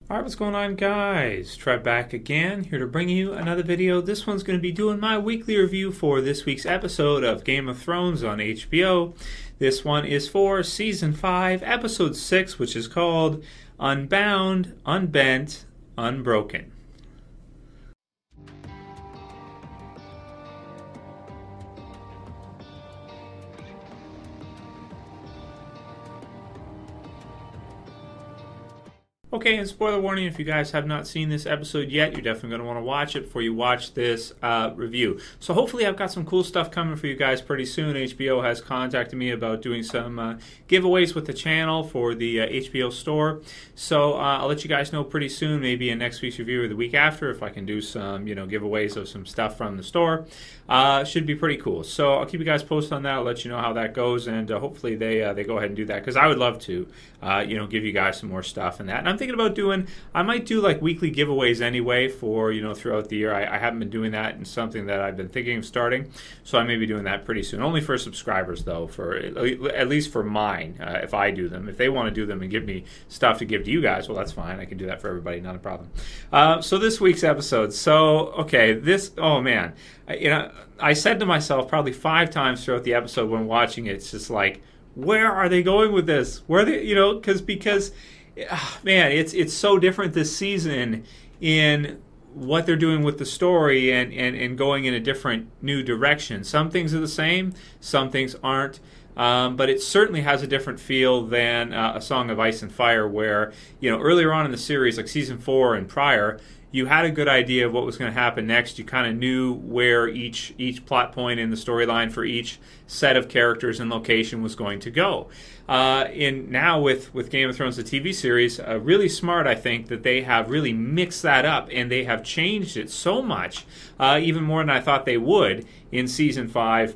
Alright, what's going on, guys? Trev back again, here to bring you another video. This one's going to be doing my weekly review for this week's episode of Game of Thrones on HBO. This one is for Season 5, Episode 6, which is called Unbound, Unbent, Unbroken. Okay, and spoiler warning, if you guys have not seen this episode yet, you're definitely going to want to watch it before you watch this review. So hopefully I've got some cool stuff coming for you guys pretty soon. HBO has contacted me about doing some giveaways with the channel for the HBO store. So I'll let you guys know pretty soon, maybe in next week's review or the week after, if I can do some giveaways of some stuff from the store. Should be pretty cool. So I'll keep you guys posted on that. I'll let you know how that goes, and hopefully they go ahead and do that, because I would love to give you guys some more stuff and that. And I'm thinking about I might do like weekly giveaways anyway for, throughout the year. I haven't been doing that, and something that I've been thinking of starting. So I may be doing that pretty soon. Only for subscribers, though, for at least for mine, if I do them. If they want to do them and give me stuff to give to you guys, well, that's fine. I can do that for everybody, not a problem. So this week's episode. So, okay, oh man. I said to myself probably 5 times throughout the episode when watching it, it's just like, where are they going with this? Where are they, because man, it's so different this season in what they're doing with the story and going in a different new direction. Some things are the same, some things aren't. But it certainly has a different feel than A Song of Ice and Fire, where, earlier on in the series, like Season 4 and prior, you had a good idea of what was going to happen next. You kind of knew where each plot point in the storyline for each set of characters and location was going to go. Now with Game of Thrones, the TV series, really smart, I think, that they have really mixed that up, and they have changed it so much, even more than I thought they would in Season 5,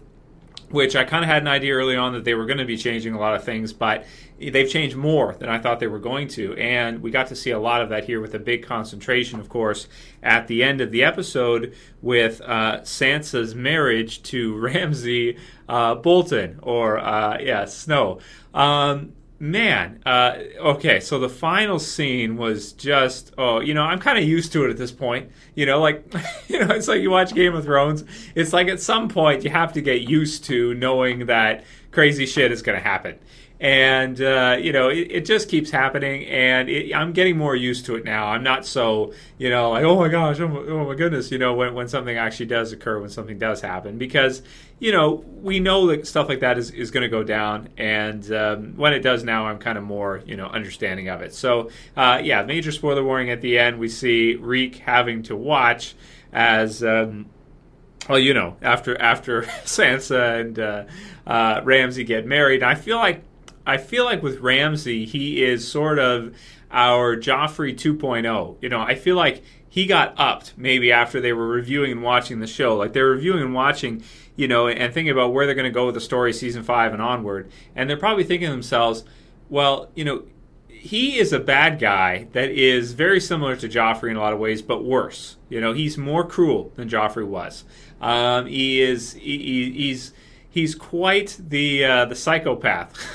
which I kind of had an idea early on that they were going to be changing a lot of things, but they've changed more than I thought they were going to. And we got to see a lot of that here, with a big concentration, of course, at the end of the episode with Sansa's marriage to Ramsay Bolton, or, Snow. Okay, so the final scene was just, I'm kind of used to it at this point. It's like you watch Game of Thrones. It's like at some point you have to get used to knowing that crazy shit is going to happen. And, it just keeps happening, and I'm getting more used to it now. I'm not so, like, oh my gosh, oh my goodness, when something actually does occur, when something does happen. Because, we know that stuff like that is going to go down, and when it does now, I'm kind of more, understanding of it. So, major spoiler warning at the end. We see Reek having to watch as... after Sansa and Ramsay get married. I feel like with Ramsay, he is sort of our Joffrey 2.0. I feel like he got upped maybe after they were reviewing and watching the show. Like, they're reviewing and watching, and thinking about where they're going to go with the story Season 5 and onward. And they're probably thinking to themselves, well, he is a bad guy that is very similar to Joffrey in a lot of ways, but worse. He's more cruel than Joffrey was. He's quite the psychopath.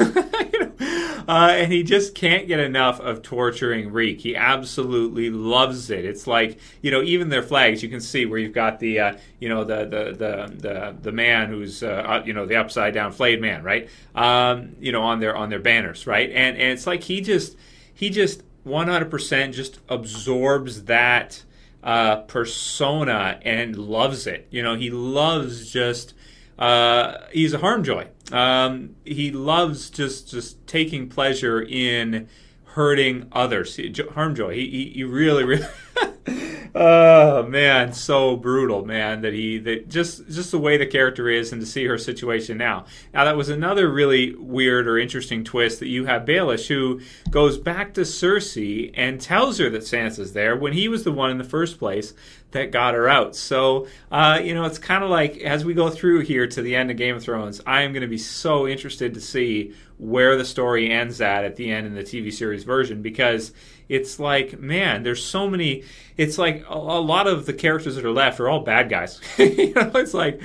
And he just can't get enough of torturing Reek. He absolutely loves it. It's like, even their flags, you can see where you've got the man who's the upside down flayed man, right? On their banners, right? And it's like he just 100% just absorbs that persona and loves it. He loves just. He's a harmjoy. He loves just taking pleasure in hurting others. Harmjoy. He really. Oh man, so brutal, man. That just the way the character is, and to see her situation now. Now, that was another really weird or interesting twist, that you have Baelish, who goes back to Cercei and tells her that Sansa's there when he was the one in the first place that got her out. So, it's kind of like, as we go through here to the end of Game of Thrones, I am going to be so interested to see where the story ends at the end in the TV series version, because it's like, man, there's so many. It's like a lot of the characters that are left are all bad guys. It's like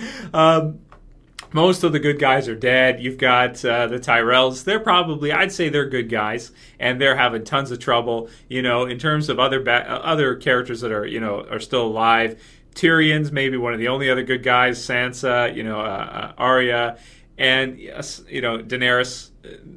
Most of the good guys are dead. You've got the Tyrells. They're probably, I'd say they're good guys, and they're having tons of trouble. In terms of other characters that are still alive, Tyrion's maybe one of the only other good guys. Sansa, Arya, and Daenerys.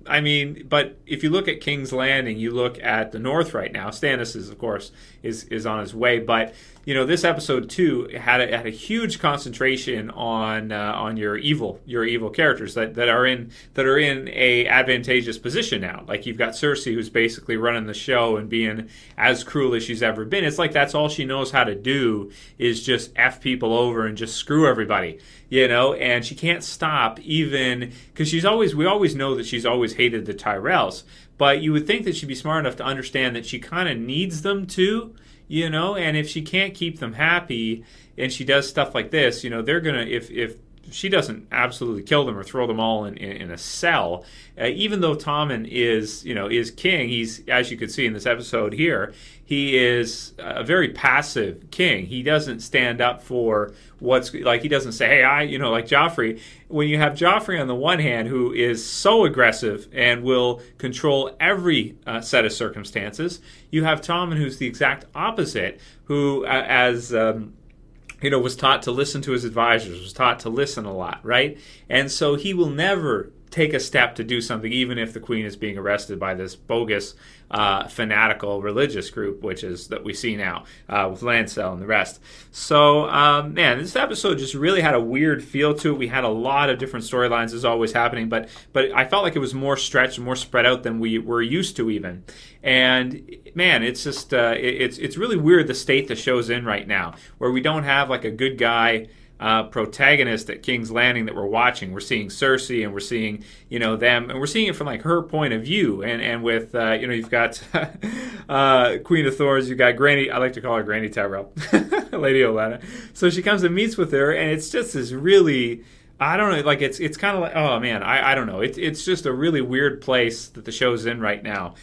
I mean, but if you look at King's Landing, you look at the North right now. Stannis is, of course, is on his way, but this episode too had a huge concentration on your evil characters that are in a advantageous position now. Like you've got Cercei, who's basically running the show and being as cruel as she's ever been. It's like that's all she knows how to do is just F people over and just screw everybody, and she can't stop even because we always know that she's always hated the Tyrells, but you would think that she'd be smart enough to understand that she kind of needs them to, and if she can't keep them happy and she does stuff like this, they're gonna, if she doesn't absolutely kill them or throw them all in a cell, even though Tommen is king, he's, as you could see in this episode here, he is a very passive king. He doesn't stand up for he doesn't say, hey, like Joffrey. When you have Joffrey on the one hand, who is so aggressive and will control every set of circumstances, you have Tommen, who's the exact opposite, who, was taught to listen to his advisors, was taught to listen a lot, right? And so he will never take a step to do something, even if the queen is being arrested by this bogus, fanatical religious group, which is that we see now with Lancel and the rest. So, this episode just really had a weird feel to it. We had a lot of different storylines as always happening, but I felt like it was more stretched, more spread out than we were used to even. And man, it's just it's really weird the state the show's in right now, where we don't have like a good guy protagonist at King's Landing that we're watching. We're seeing Cercei, and we're seeing them, and we're seeing it from like her point of view. And with you've got Queen of Thorns, you've got Granny. I like to call her Granny Tyrell, Lady Olenna. So she comes and meets with her, and it's just this really, I don't know, like it's kind of like, oh man, I don't know. It's just a really weird place that the show's in right now.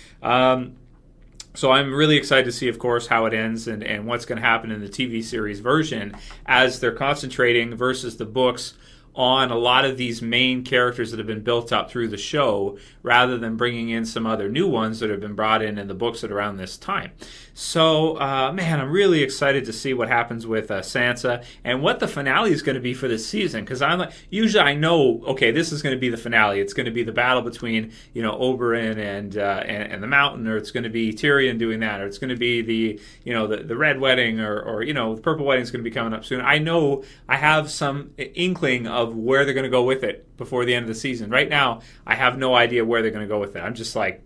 So I'm really excited to see, of course, how it ends and what's going to happen in the TV series version as they're concentrating versus the books on a lot of these main characters that have been built up through the show rather than bringing in some other new ones that have been brought in the books at around this time. So, man, I'm really excited to see what happens with Sansa and what the finale is going to be for this season, because usually I know, okay, this is going to be the finale. It's going to be the battle between, Oberyn and the Mountain, or it's going to be Tyrion doing that, or it's going to be the Red Wedding, or the Purple Wedding is going to be coming up soon. I know I have some inkling of where they're going to go with it before the end of the season. Right now, I have no idea where they're going to go with it. I'm just like,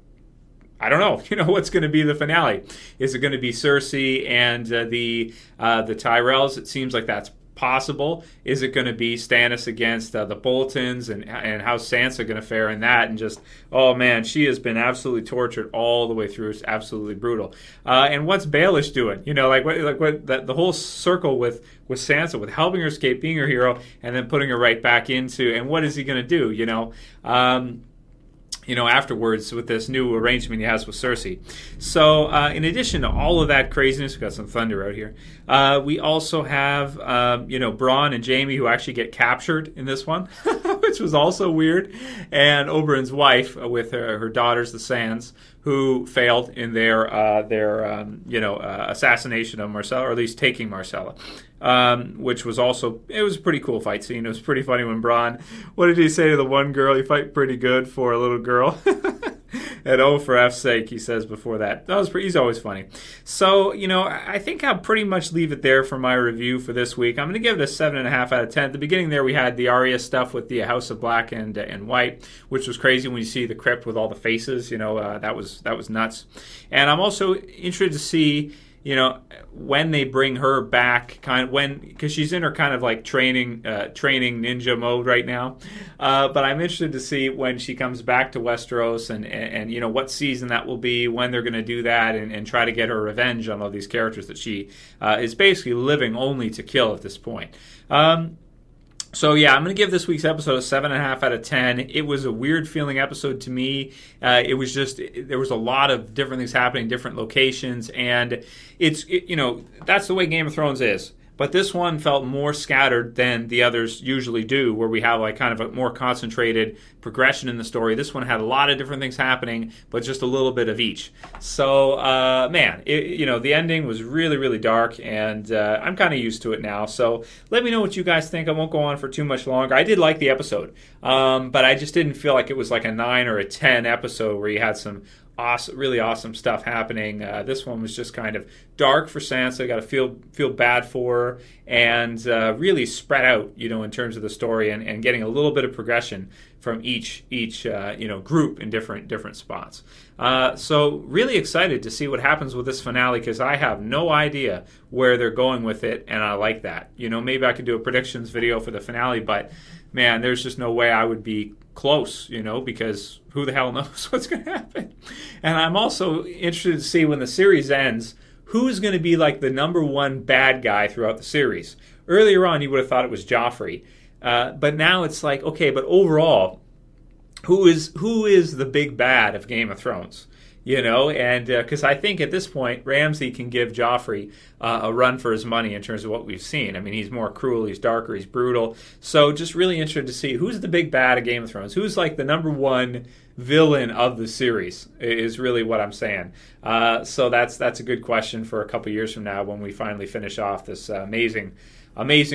I don't know. What's going to be the finale? Is it going to be Cercei and the Tyrells? It seems like that's possible. Is it going to be Stannis against the Boltons, and how's Sansa going to fare in that? And just, oh man, she has been absolutely tortured all the way through. It's absolutely brutal. And what's Baelish doing? What the whole circle with Sansa, with helping her escape, being her hero, and then putting her right back into. And what is he going to do? Afterwards with this new arrangement he has with Cercei. So, in addition to all of that craziness, we've got some thunder out here. We also have, Bronn and Jaimie, who actually get captured in this one, which was also weird. And Oberyn's wife with her daughters, the Sands, who failed in their assassination of Marcella, or at least taking Marcella. Which was also, it was a pretty cool fight scene. It was pretty funny when Bronn, what did he say to the one girl? You fight pretty good for a little girl. And oh, for F's sake, he says before that. He's always funny. So, I think I'll pretty much leave it there for my review for this week. I'm going to give it a 7.5 out of 10. At the beginning there, we had the Arya stuff with the House of Black and White, which was crazy when you see the crypt with all the faces. That was nuts. And I'm also interested to see, when they bring her back, because she's in her kind of like training ninja mode right now. But I'm interested to see when she comes back to Westeros and what season that will be, when they're going to do that, and try to get her revenge on all these characters that she is basically living only to kill at this point. So yeah, I'm going to give this week's episode a 7.5 out of 10. It was a weird feeling episode to me. It was just, there was a lot of different things happening, different locations, and that's the way Game of Thrones is. But this one felt more scattered than the others usually do, where we have like kind of a more concentrated progression in the story. This one had a lot of different things happening, but just a little bit of each. So, man, the ending was really, really dark, and I'm kind of used to it now. So let me know what you guys think. I won't go on for too much longer. I did like the episode, but I just didn't feel like it was like a 9 or a 10 episode where you had some awesome, really awesome stuff happening. This one was just kind of dark for Sansa. Got to feel bad for her, and really spread out, in terms of the story, and getting a little bit of progression from each group in different spots. So really excited to see what happens with this finale, because I have no idea where they're going with it, and I like that. Maybe I could do a predictions video for the finale, but man, there's just no way I would be close, because who the hell knows what's going to happen. And I'm also interested to see when the series ends, who's going to be like the number one bad guy throughout the series. Earlier on, you would have thought it was Joffrey. But now it's like, okay, but overall, who is the big bad of Game of Thrones? And because I think at this point, Ramsay can give Joffrey a run for his money in terms of what we've seen. I mean, he's more cruel, he's darker, he's brutal. So just really interested to see who's the big bad of Game of Thrones. Who's like the number one villain of the series is really what I'm saying. So that's a good question for a couple years from now when we finally finish off this amazing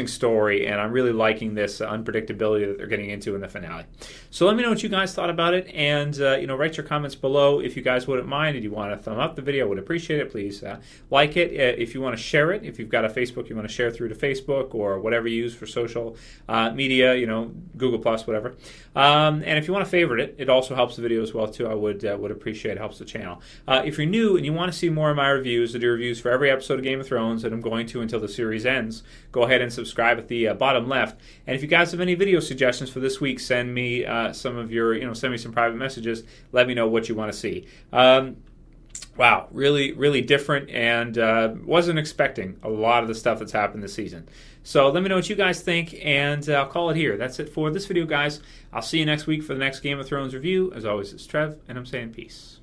story, and I'm really liking this unpredictability that they're getting into in the finale. So let me know what you guys thought about it, and write your comments below if you guys wouldn't mind. If you want to thumb up the video, I would appreciate it. Please like it. If you want to share it, if you've got a Facebook you want to share through to Facebook or whatever you use for social media, Google Plus, whatever. And if you want to favorite it, it also helps the video as well too. I would appreciate it. Helps the channel. If you're new and you want to see more of my reviews, I do reviews for every episode of Game of Thrones, and I'm going to until the series ends. Go ahead and subscribe at the bottom left. And if you guys have any video suggestions for this week, send me some of your, send me some private messages. Let me know what you want to see. Wow, really, really different, and wasn't expecting a lot of the stuff that's happened this season. So let me know what you guys think, and I'll call it here. That's it for this video, guys. I'll see you next week for the next Game of Thrones review. As always, it's Trev, and I'm saying peace.